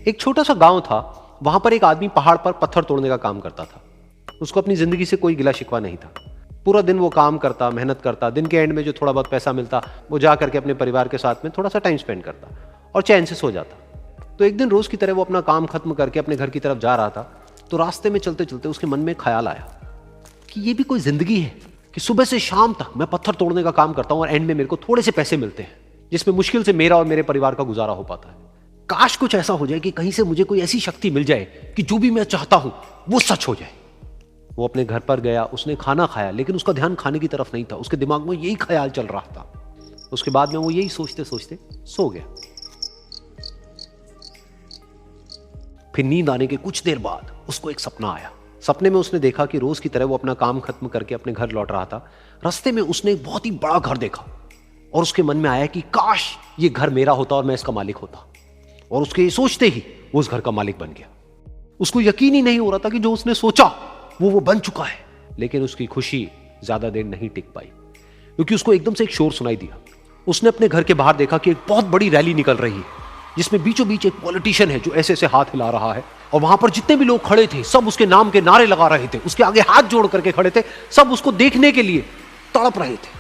एक छोटा सा गांव था, वहां पर एक आदमी पहाड़ पर पत्थर तोड़ने का काम करता था। उसको अपनी जिंदगी से कोई गिला शिकवा नहीं था। पूरा दिन वो काम करता, मेहनत करता, दिन के एंड में जो थोड़ा बहुत पैसा मिलता वो जा करके अपने परिवार के साथ में थोड़ा सा टाइम स्पेंड करता और चैन से सो जाता। तो एक दिन रोज की तरह वो अपना काम खत्म करके अपने घर की तरफ जा रहा था, तो रास्ते में चलते चलते उसके मन में ख्याल आया कि ये भी कोई जिंदगी है कि सुबह से शाम तक मैं पत्थर तोड़ने का काम करता हूं और एंड में मेरे को थोड़े से पैसे मिलते हैं, जिसमें मुश्किल से मेरा और मेरे परिवार का गुजारा हो पाता है। काश कुछ ऐसा हो जाए कि कहीं से मुझे कोई ऐसी शक्ति मिल जाए कि जो भी मैं चाहता हूं वो सच हो जाए। वो अपने घर पर गया, उसने खाना खाया, लेकिन उसका ध्यान खाने की तरफ नहीं था। उसके दिमाग में यही ख्याल चल रहा था। उसके बाद में वो यही सोचते सोचते सो गया। फिर नींद आने के कुछ देर बाद उसको एक सपना आया। सपने में उसने देखा कि रोज की तरह वो अपना काम खत्म करके अपने घर लौट रहा था। रास्ते में उसने एक बहुत ही बड़ा घर देखा और उसके मन में आया कि काश ये घर मेरा होता और मैं इसका मालिक होता। और उसके ये सोचते ही वो उस घर का मालिक बन गया। उसको यकीन ही नहीं हो रहा था कि जो उसने सोचा वो बन चुका है। लेकिन उसकी खुशी ज्यादा देर नहीं टिक पाई, क्योंकि उसको एकदम से एक शोर सुनाई दिया। उसने अपने घर के बाहर देखा कि एक बहुत बड़ी रैली निकल रही है, जिसमें बीचों बीच एक पॉलिटिशियन है जो ऐसे ऐसे हाथ हिला रहा है। और वहां पर जितने भी लोग खड़े थे सब उसके नाम के नारे लगा रहे थे, उसके आगे हाथ जोड़ करके खड़े थे, सब उसको देखने के लिए तड़प रहे थे।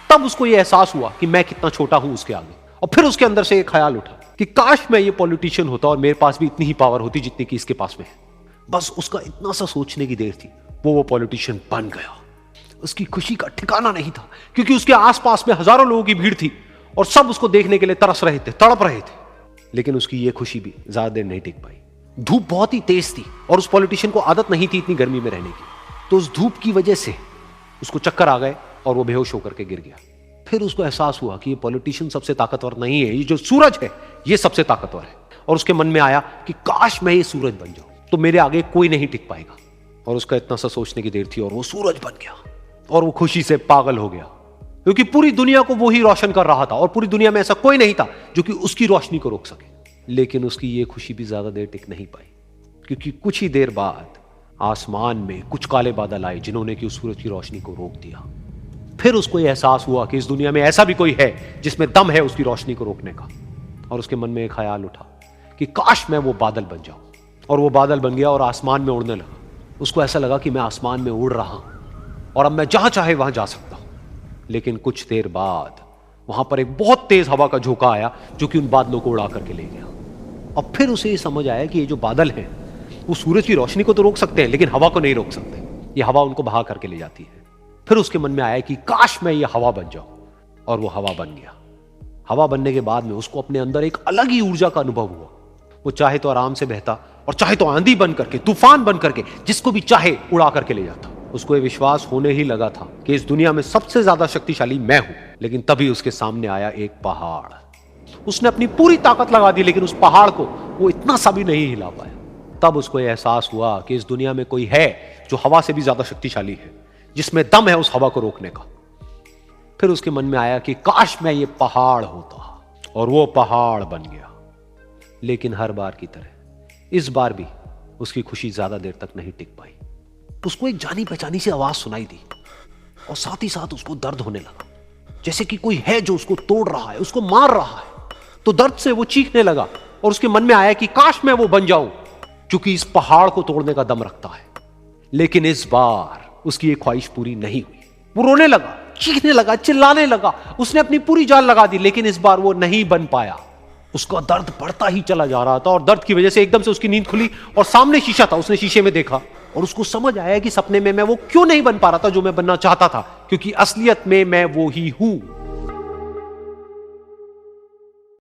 तब उसको यह एहसास हुआ कि मैं कितना छोटा हूं उसके आगे। और फिर उसके अंदर से एक ख्याल उठा कि काश मैं ये पॉलिटिशियन होता और मेरे पास भी इतनी ही पावर होती जितनी कि इसके पास में है। बस उसका इतना सा सोचने की देर थी, वो पॉलिटिशियन बन गया। उसकी खुशी का ठिकाना नहीं था, क्योंकि उसके आसपास में हजारों लोगों की भीड़ थी और सब उसको देखने के लिए तरस रहे थे, तड़प रहे थे। लेकिन उसकी ये खुशी भी ज्यादा देर नहीं टिक पाई। धूप बहुत ही तेज थी और उस पॉलिटिशियन को आदत नहीं थी इतनी गर्मी में रहने की। तो उस धूप की वजह से उसको चक्कर आ गए और वो बेहोश होकर के गिर गया। फिर उसको एहसास हुआ कि ये पॉलिटिशियन सबसे ताकतवर नहीं है, ये जो सूरज है ये सबसे ताकतवर है। और उसके मन में आया कि काश मैं ये सूरज बन जाऊं तो मेरे आगे कोई नहीं टिक पाएगा। और उसका इतना सा सोचने की देर थी और वो सूरज बन गया। और वो खुशी से पागल हो गया, क्योंकि पूरी दुनिया को वो ही रोशन कर रहा था और पूरी दुनिया में ऐसा कोई नहीं था जो कि उसकी रोशनी को रोक सके। लेकिन उसकी ये खुशी भी ज्यादा देर टिक नहीं पाई, क्योंकि कुछ ही देर बाद आसमान में कुछ काले बादल आए जिन्होंने कि उस सूरज की रोशनी को रोक दिया। फिर उसको यह एहसास हुआ कि इस दुनिया में ऐसा भी कोई है जिसमें दम है उसकी रोशनी को रोकने का। और उसके मन में एक ख्याल उठा कि काश मैं वो बादल बन जाऊं। और वो बादल बन गया और आसमान में उड़ने लगा। उसको ऐसा लगा कि मैं आसमान में उड़ रहा हूं और अब मैं जहां चाहे वहां जा सकता हूं। लेकिन कुछ देर बाद वहां पर एक बहुत तेज हवा का झोंका आया जो कि उन बादलों को उड़ा करके ले गया। और फिर उसे ये समझ आया कि ये जो बादल हैं वो सूरज की रोशनी को तो रोक सकते हैं, लेकिन हवा को नहीं रोक सकते। ये हवा उनको बहा करके ले जाती है। फिर उसके मन में आया कि काश मैं ये हवा बन जाऊं। और वो हवा बन गया। हवा बनने के बाद में उसको अपने अंदर एक अलग ही ऊर्जा का अनुभव हुआ। वो चाहे तो आराम से बहता और चाहे तो आंधी बन करके, तूफान बन करके, जिसको भी चाहे उड़ा करके ले जाता। उसको ये विश्वास होने ही लगा था कि इस दुनिया में सबसे ज्यादा शक्तिशाली मैं हूं। लेकिन तभी उसके सामने आया एक पहाड़। उसने अपनी पूरी ताकत लगा दी, लेकिन उस पहाड़ को वो इतना सा भी नहीं हिला पाया। तब उसको यह एहसास हुआ कि इस दुनिया में कोई है जो हवा से भी ज्यादा शक्तिशाली है, जिसमें दम है उस हवा को रोकने का। फिर उसके मन में आया कि काश मैं ये पहाड़ होता। और वो पहाड़ बन गया। लेकिन हर बार की तरह इस बार भी उसकी खुशी ज्यादा देर तक नहीं टिक पाई। उसको एक जानी पहचानी सी आवाज सुनाई दी और साथ ही साथ उसको दर्द होने लगा, जैसे कि कोई है जो उसको तोड़ रहा है, उसको मार रहा है। तो दर्द से वो चीखने लगा और उसके मन में आया कि काश मैं वो बन जाऊं क्योंकि इस पहाड़ को तोड़ने का दम रखता है। लेकिन इस बार उसकी ये ख्वाहिश पूरी नहीं हुई। वो रोने लगा, चीखने लगा, चिल्लाने लगा। उसने अपनी पूरी जान लगा दी, लेकिन इस बार वो नहीं बन पाया। उसका दर्द बढ़ता ही चला जा रहा था और दर्द की वजह से एकदम से उसकी नींद खुली और सामने शीशा था। उसने शीशे में देखा और उसको समझ आया कि सपने में मैं वो क्यों नहीं बन पा रहा था जो मैं बनना चाहता था, क्योंकि असलियत में मैं वो ही हूं।